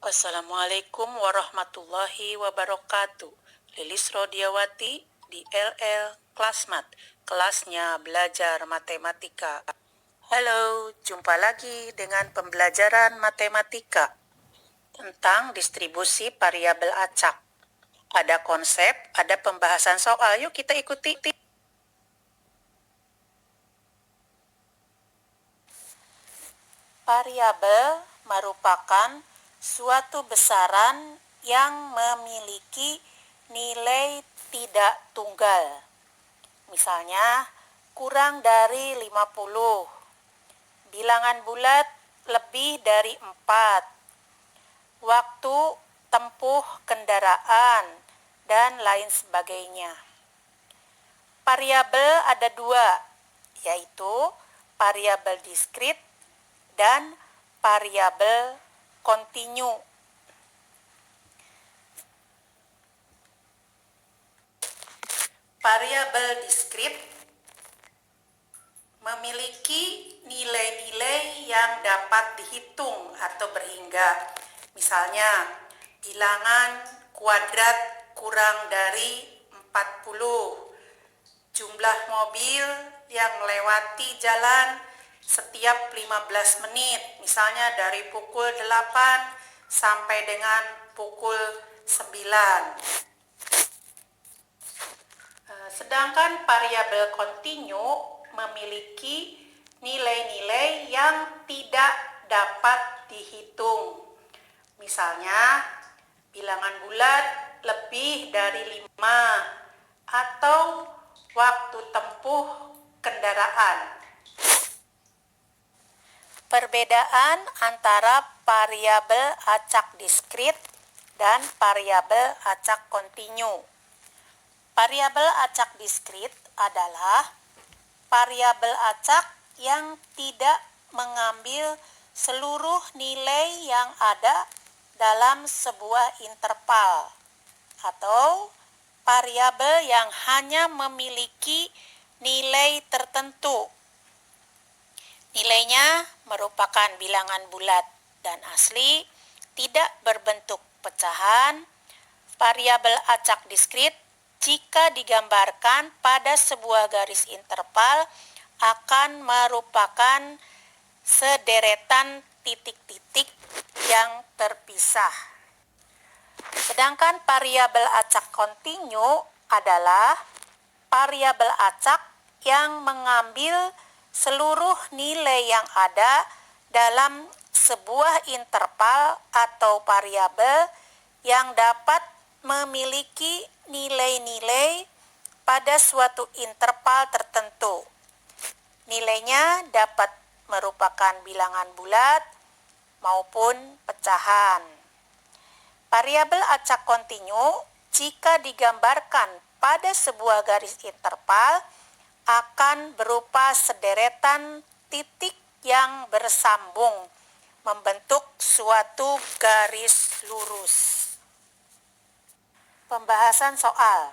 Assalamualaikum warahmatullahi wabarakatuh. Lilis Rodiawati di LL Klasmat, kelasnya belajar matematika. Halo, jumpa lagi dengan pembelajaran matematika tentang distribusi variabel acak. Ada konsep, ada pembahasan soal, yuk kita ikuti. Variabel merupakan suatu besaran yang memiliki nilai tidak tunggal. Misalnya, kurang dari 50, bilangan bulat lebih dari 4, waktu tempuh kendaraan, dan lain sebagainya. Variabel ada dua, yaitu variabel diskrit dan variabel kontinu. Variabel diskrit memiliki nilai-nilai yang dapat dihitung atau berhingga. Misalnya, bilangan kuadrat kurang dari 40, jumlah mobil yang melewati jalan setiap 15 menit, misalnya dari pukul 8 sampai dengan pukul 9. Sedangkan variabel kontinu memiliki nilai-nilai yang tidak dapat dihitung. Misalnya, bilangan bulat lebih dari 5 atau waktu tempuh kendaraan. Perbedaan antara variabel acak diskrit dan variabel acak kontinu. Variabel acak diskrit adalah variabel acak yang tidak mengambil seluruh nilai yang ada dalam sebuah interval, atau variabel yang hanya memiliki nilai tertentu. Nilainya merupakan bilangan bulat dan asli, tidak berbentuk pecahan. Variabel acak diskrit jika digambarkan pada sebuah garis interval akan merupakan sederetan titik-titik yang terpisah. Sedangkan variabel acak kontinu adalah variabel acak yang mengambil seluruh nilai yang ada dalam sebuah interval atau variabel yang dapat memiliki nilai-nilai pada suatu interval tertentu. Nilainya dapat merupakan bilangan bulat maupun pecahan. Variabel acak kontinu jika digambarkan pada sebuah garis interval akan berupa sederetan titik yang bersambung membentuk suatu garis lurus. Pembahasan soal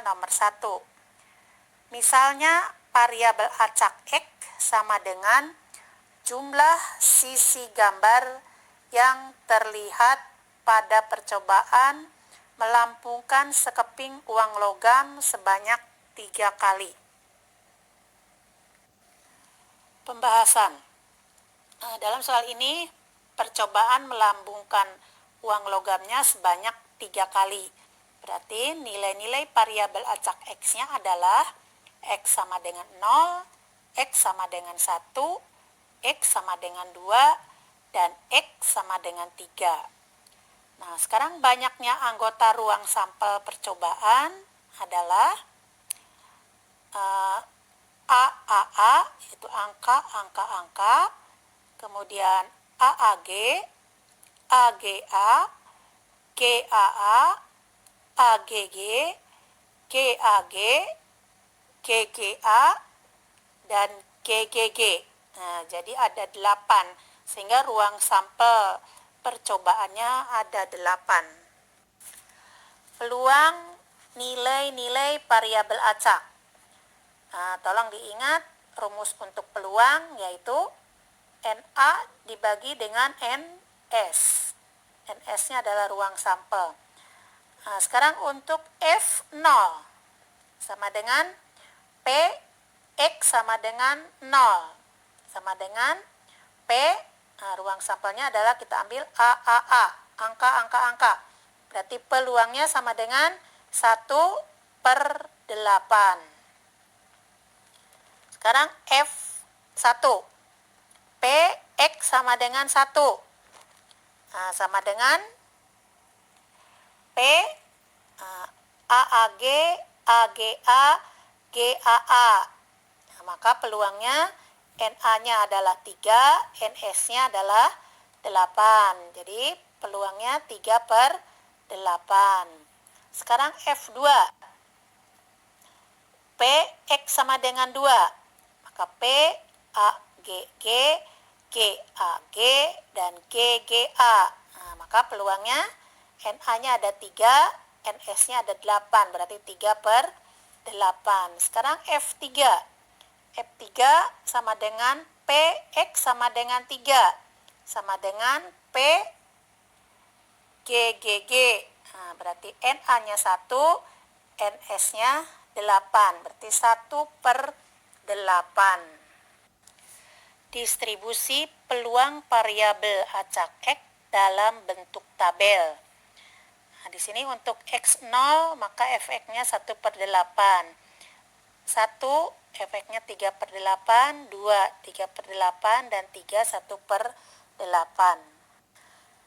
nomor 1. Misalnya variabel acak X sama dengan jumlah sisi gambar yang terlihat pada percobaan melampungkan sekeping uang logam sebanyak 3 kali. Pembahasan. Dalam soal ini, percobaan melambungkan uang logamnya sebanyak 3 kali. Berarti nilai-nilai variabel acak X-nya adalah X sama dengan 0, X sama dengan 1, X sama dengan 2, dan X sama dengan 3. Nah, sekarang banyaknya anggota ruang sampel percobaan adalah AAA, yaitu angka, kemudian AAG, AGA, GAA, AGG, GAG, GGA, dan GGG. Nah, jadi ada 8, sehingga ruang sampel percobaannya ada 8. Peluang nilai-nilai variabel acak. Tolong diingat rumus untuk peluang, yaitu NA dibagi dengan NS. NS-nya adalah ruang sampel. Nah, sekarang untuk F0 sama dengan P, X sama dengan 0. Sama dengan P, nah, ruang sampelnya adalah kita ambil AAA, angka. Berarti peluangnya sama dengan 1/8. Sekarang F1. P, X sama dengan 1. Nah, sama dengan P, AAG, AGA, GAA. Nah, maka peluangnya NA-nya adalah 3, NS-nya adalah 8. Jadi peluangnya 3/8. Sekarang F2. P, X sama dengan 2. Maka P, AGG, GAG, dan GGA. Nah, maka peluangnya NA-nya ada 3, NS-nya ada 8. Berarti 3/8. Sekarang F3. F3 sama dengan P, X sama dengan 3. Sama dengan P, GGG. Nah, berarti NA-nya 1, NS-nya 8. Berarti 1/8. Distribusi peluang variabel acak X dalam bentuk tabel. Nah, di sini untuk X0 maka efeknya 1/8. 1 efeknya 3/8, 2 3/8, dan 3 1/8.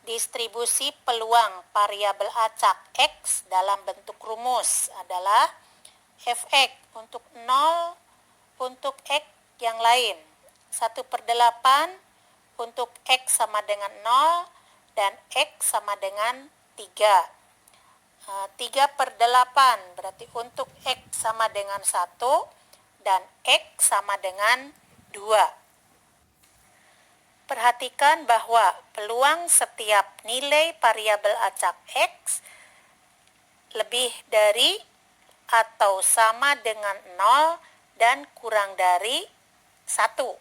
Distribusi peluang variabel acak X dalam bentuk rumus adalah Fx untuk 0 untuk X yang lain, 1/8 untuk X sama dengan 0 dan X sama dengan 3. 3/8 berarti untuk X sama dengan 1 dan X sama dengan 2. Perhatikan bahwa peluang setiap nilai variabel acak X lebih dari atau sama dengan 0 dan kurang dari 1.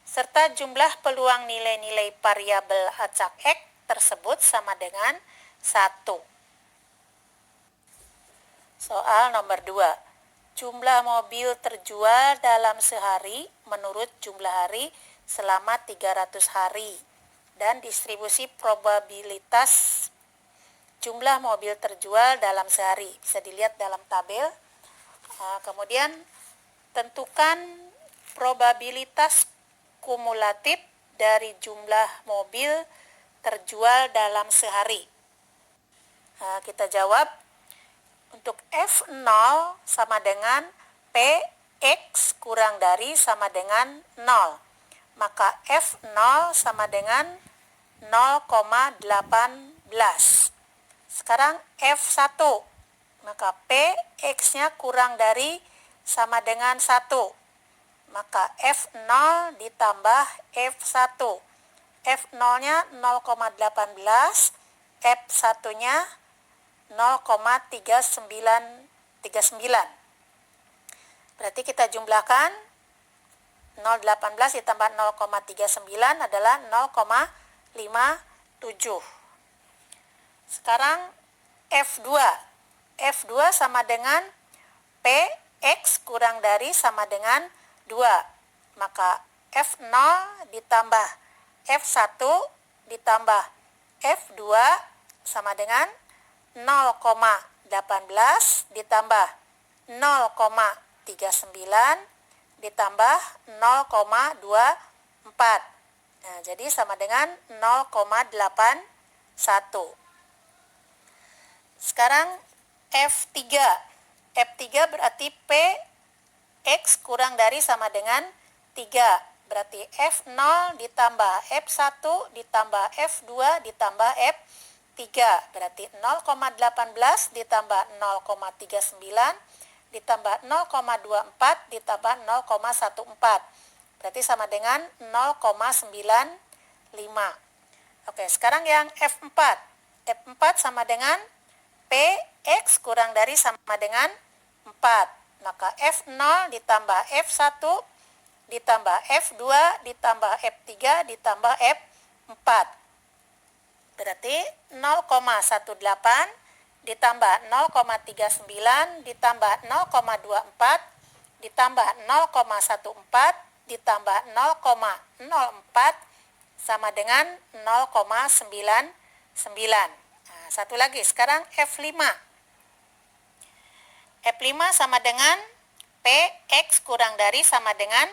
Serta jumlah peluang nilai-nilai variabel acak X tersebut sama dengan 1. Soal nomor 2. Jumlah mobil terjual dalam sehari menurut jumlah hari selama 300 hari dan distribusi probabilitas jumlah mobil terjual dalam sehari. Bisa dilihat dalam tabel. Kemudian tentukan probabilitas kumulatif dari jumlah mobil terjual dalam sehari. Kita jawab. Untuk F0 sama dengan PX kurang dari sama dengan 0. Maka F0 sama dengan 0,18. Sekarang F1. Maka PX-nya kurang dari sama dengan 1. Maka F0 ditambah F1. F0-nya 0,18, F1-nya 0,3939. Berarti kita jumlahkan 0,18 ditambah 0,39 adalah 0,57. Sekarang F2. F2 sama dengan PX kurang dari sama dengan 2. Maka F0 ditambah F1 ditambah F2 sama dengan 0,18 ditambah 0,39 ditambah 0,24. Nah, jadi sama dengan 0,81. Sekarang F3. F3 berarti PX kurang dari sama dengan 3. Berarti F0 ditambah F1 ditambah F2 ditambah F3. Berarti 0,18 ditambah 0,39 ditambah 0,24 ditambah 0,14. Berarti sama dengan 0,95. Oke, sekarang yang F4. F4 sama dengan PX kurang dari sama dengan 4. Maka F0 ditambah F1 ditambah F2 ditambah F3 ditambah F4. Berarti 0,18 ditambah 0,39 ditambah 0,24 ditambah 0,14 ditambah 0,04 sama dengan 0,99. Nah, satu lagi, sekarang F5. F5 sama dengan PX kurang dari sama dengan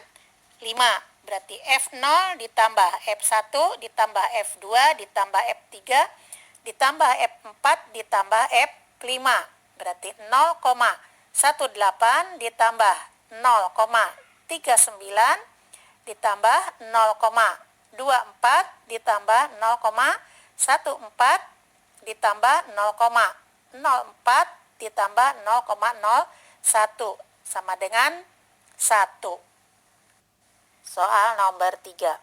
5. Berarti F0 ditambah F1 ditambah F2 ditambah F3 ditambah F4 ditambah F5. Berarti 0,18 ditambah 0,39 ditambah 0,24 ditambah 0,14 ditambah 0,04 ditambah 0,01 sama dengan 1. Soal nomor 3.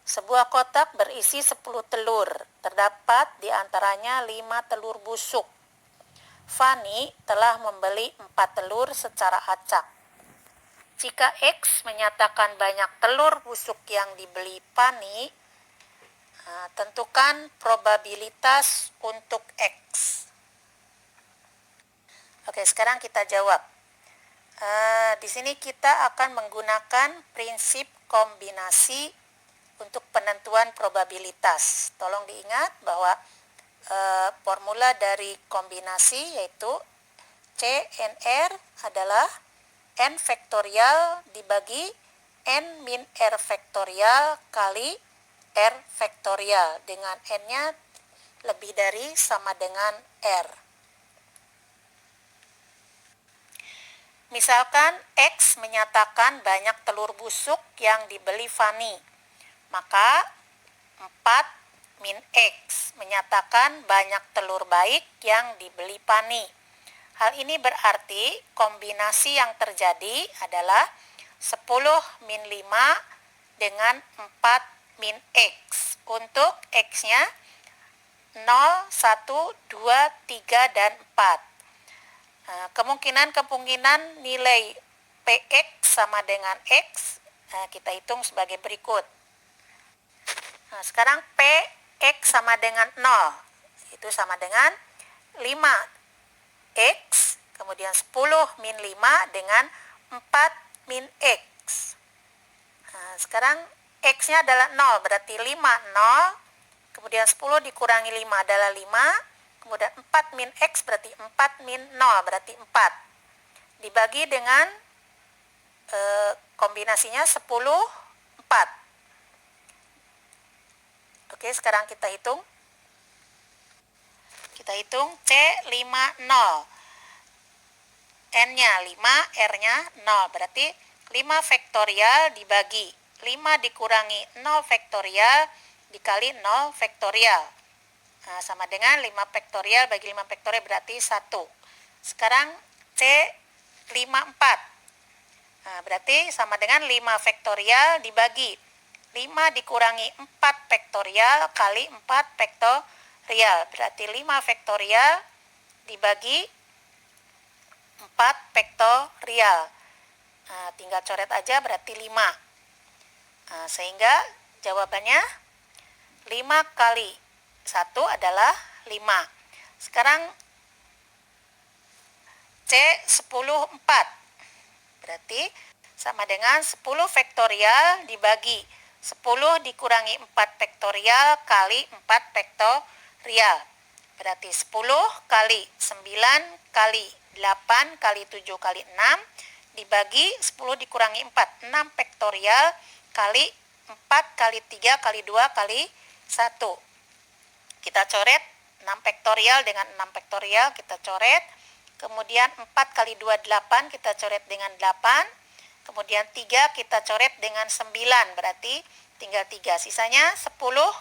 Sebuah kotak berisi 10 telur. Terdapat di antaranya 5 telur busuk. Fani telah membeli 4 telur secara acak. Jika X menyatakan banyak telur busuk yang dibeli Fani, tentukan probabilitas untuk X. Oke, sekarang kita jawab. Di sini kita akan menggunakan prinsip kombinasi untuk penentuan probabilitas. Tolong diingat bahwa formula dari kombinasi yaitu CNR adalah N vektorial dibagi N min R vektorial kali R vektorial dengan N-nya lebih dari sama dengan R. Misalkan X menyatakan banyak telur busuk yang dibeli Fani, maka 4 min X menyatakan banyak telur baik yang dibeli Fani. Hal ini berarti kombinasi yang terjadi adalah 10 min 5 dengan 4 min X. Untuk X-nya 0, 1, 2, 3, dan 4. Kemungkinan nilai PX sama dengan X kita hitung sebagai berikut. Nah, sekarang PX sama dengan 0, itu sama dengan 5X, kemudian 10 min 5 dengan 4 min X. Nah, sekarang X-nya adalah 0, berarti 5, 0, kemudian 10 dikurangi 5 adalah 5, kemudian 4 min X berarti 4 min 0 berarti 4. Dibagi dengan kombinasinya 10, 4. Oke, sekarang kita hitung. Kita hitung C50. N-nya 5, R-nya 0. Berarti 5 vektorial dibagi 5 dikurangi 0 vektorial dikali 0 vektorial. Sama dengan 5 vektorial bagi 5 vektorial berarti 1. Sekarang C54. Berarti sama dengan 5 vektorial dibagi 5 dikurangi 4 vektorial kali 4 vektorial. Berarti 5 vektorial dibagi 4 vektorial. Tinggal coret aja berarti 5. Sehingga jawabannya 5 kali 1 adalah 5. Sekarang C10-4. Berarti sama dengan 10 vektorial dibagi 10 dikurangi 4 vektorial kali 4 vektorial. Berarti 10 kali 9 kali 8 kali 7 kali 6 dibagi 10 dikurangi 4. 6 vektorial kali 4 kali 3 kali 2 kali 1. Kita coret 6 vektorial dengan 6 vektorial kita coret. Kemudian 4 kali 2 8 kita coret dengan 8. Kemudian 3 kita coret dengan 9 berarti tinggal 3. Sisanya 10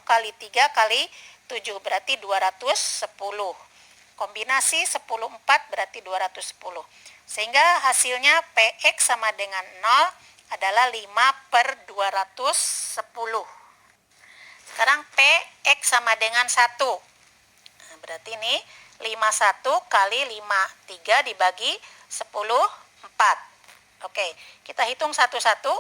kali 3 kali 7 berarti 210. Kombinasi 10 4 berarti 210. Sehingga hasilnya PX sama dengan 0 adalah 5/210. Sekarang PX sama dengan 1. Nah, berarti ini 51 kali 53 dibagi 10, 4. Oke, kita hitung satu-satu.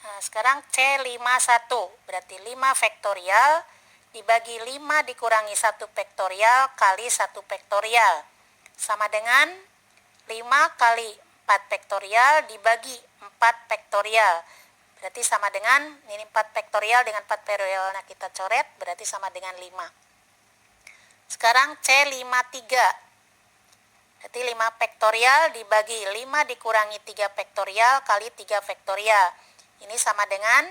Nah, sekarang C51 berarti 5 vektorial dibagi 5 dikurangi 1 faktorial kali 1 faktorial. Sama dengan 5 kali 4 faktorial dibagi 4 faktorial. Berarti sama dengan, ini 4 faktorial dengan 4 faktorial. Nah, kita coret, berarti sama dengan 5. Sekarang C53. Berarti 5 faktorial dibagi 5 dikurangi 3 faktorial kali 3 faktorial. Ini sama dengan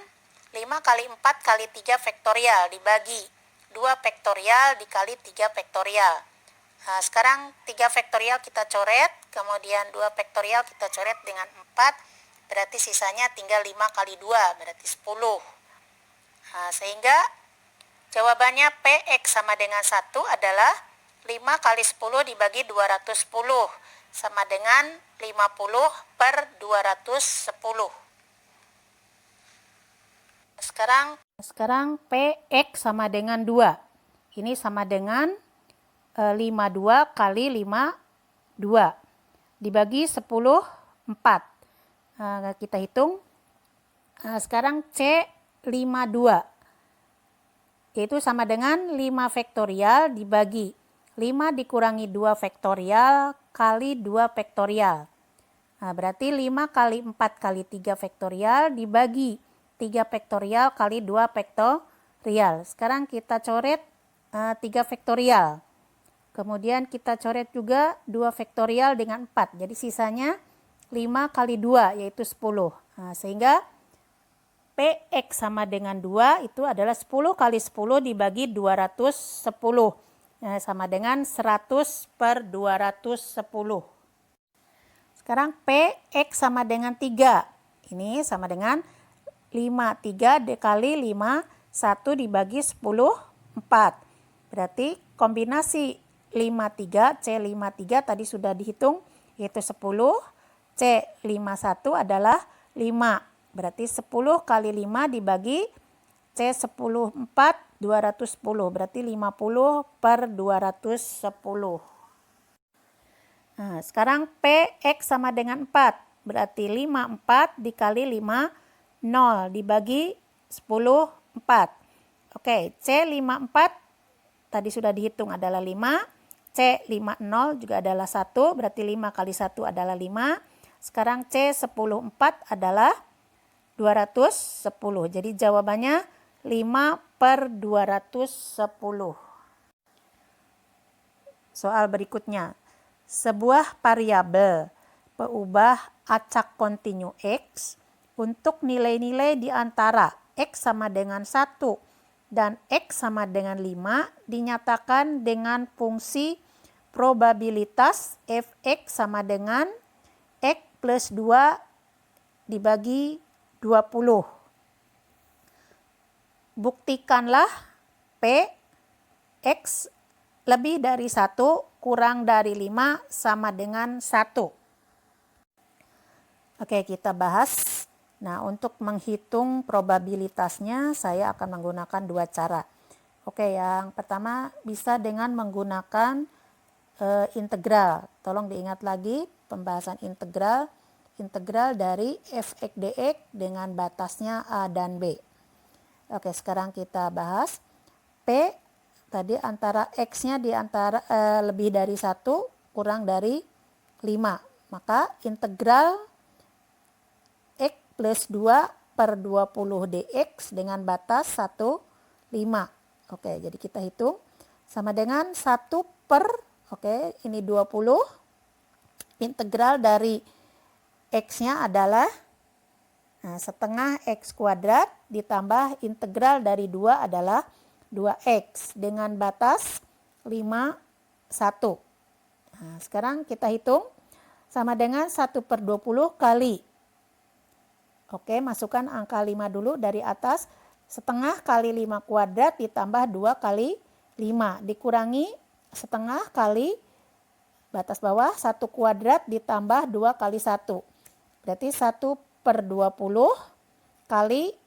5 kali 4 kali 3 faktorial dibagi 2 faktorial dikali 3 faktorial. Nah, sekarang 3 faktorial kita coret, kemudian 2 faktorial kita coret dengan 4, berarti sisanya tinggal 5 kali 2, berarti 10. Nah, sehingga jawabannya PX sama dengan 1 adalah 5 kali 10 dibagi 210, sama dengan 50 per 210. Sekarang PX sama dengan 2. Ini sama dengan 52 kali 52 dibagi 10, 4. Kita hitung. Sekarang C52 yaitu sama dengan 5 faktorial dibagi 5 dikurangi 2 faktorial kali 2 faktorial. Nah, berarti 5 kali 4 kali 3 faktorial dibagi 3 faktorial kali 2 faktorial. Sekarang kita coret 3 faktorial. Kemudian kita coret juga 2 faktorial dengan 4. Jadi sisanya 5 kali 2 yaitu 10. Nah, sehingga PX sama dengan 2 itu adalah 10 kali 10 dibagi 210. Nah, sama dengan 100 per 210. Sekarang PX sama dengan 3. Ini sama dengan 5. 3 dikali 5, 1 dibagi 10, 4. Berarti kombinasi 53, C53 tadi sudah dihitung, yaitu 10, C51 adalah 5. Berarti 10 kali 5 dibagi C10 4, 210. Berarti 50 per 210. Nah, sekarang PX sama dengan 4. Berarti 54 dikali 5, 0 dibagi 10, 4. Oke, C54 tadi sudah dihitung adalah 5. C50 juga adalah 1, berarti 5 kali 1 adalah 5. Sekarang C104 adalah 210. Jadi jawabannya 5 per 210. Soal berikutnya. Sebuah variabel peubah acak kontinu X untuk nilai-nilai di antara X sama dengan 1 dan X sama dengan 5 dinyatakan dengan fungsi probabilitas Fx sama dengan X plus 2 dibagi 20. Buktikanlah P X lebih dari 1 kurang dari 5 sama dengan 1. Oke, kita bahas. Nah, untuk menghitung probabilitasnya saya akan menggunakan 2 cara. Oke, yang pertama bisa dengan menggunakan integral. Tolong diingat lagi pembahasan integral. Integral dari Fx dx dengan batasnya A dan B. Oke, sekarang kita bahas. P tadi antara X-nya di antara lebih dari 1 kurang dari 5. Maka integral X plus 2 per 20 dx dengan batas 1, 5. Oke, jadi kita hitung. Sama dengan 1 per, oke, ini 20. Integral dari X-nya adalah setengah X kuadrat ditambah integral dari 2 adalah 2X dengan batas 5, 1. Nah, sekarang kita hitung sama dengan 1 per 20 kali. Oke, masukkan angka 5 dulu dari atas. Setengah kali 5 kuadrat ditambah 2 kali 5. Dikurangi setengah kali batas bawah 1 kuadrat ditambah 2 kali 1. Berarti 1 per 20 kali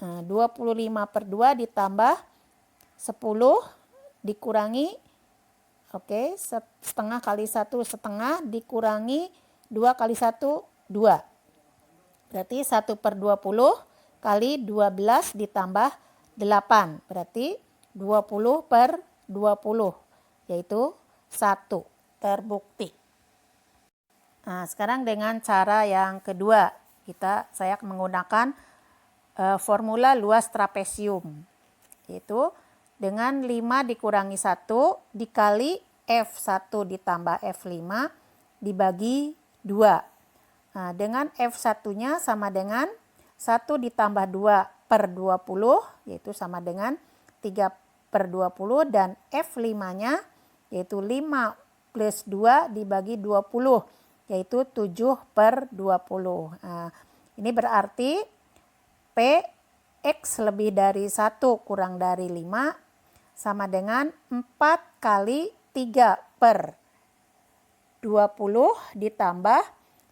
25 per 2 ditambah 10 dikurangi. Oke, setengah kali 1 setengah dikurangi 2 kali 1, 2. Berarti 1 per 20 kali 12 ditambah 8. Berarti 20 per 20, yaitu 1, terbukti. Nah, sekarang dengan cara yang kedua, saya menggunakan formula luas trapesium, yaitu dengan 5 dikurangi 1 dikali F1 ditambah F5 dibagi 2. Nah, dengan F1-nya sama dengan 1 ditambah 2 per 20, yaitu sama dengan 3 per 20, dan F5-nya yaitu 5 plus 2 dibagi 20, yaitu 7 per 20. Nah, ini berarti P X lebih dari 1 kurang dari 5 sama dengan 4 kali 3 per 20 ditambah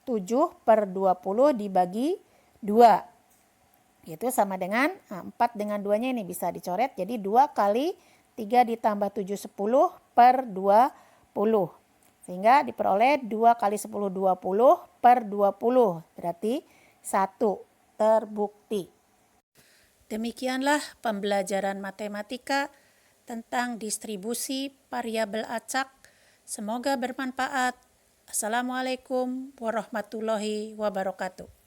7 per 20 dibagi 2. Itu sama dengan 4 dengan 2-nya ini bisa dicoret, jadi 2 kali 3 ditambah 7 10 per 20. Sehingga diperoleh 2 kali 10 20 per 20, berarti 1, terbukti. Demikianlah pembelajaran matematika tentang distribusi variabel acak. Semoga bermanfaat. Assalamualaikum warahmatullahi wabarakatuh.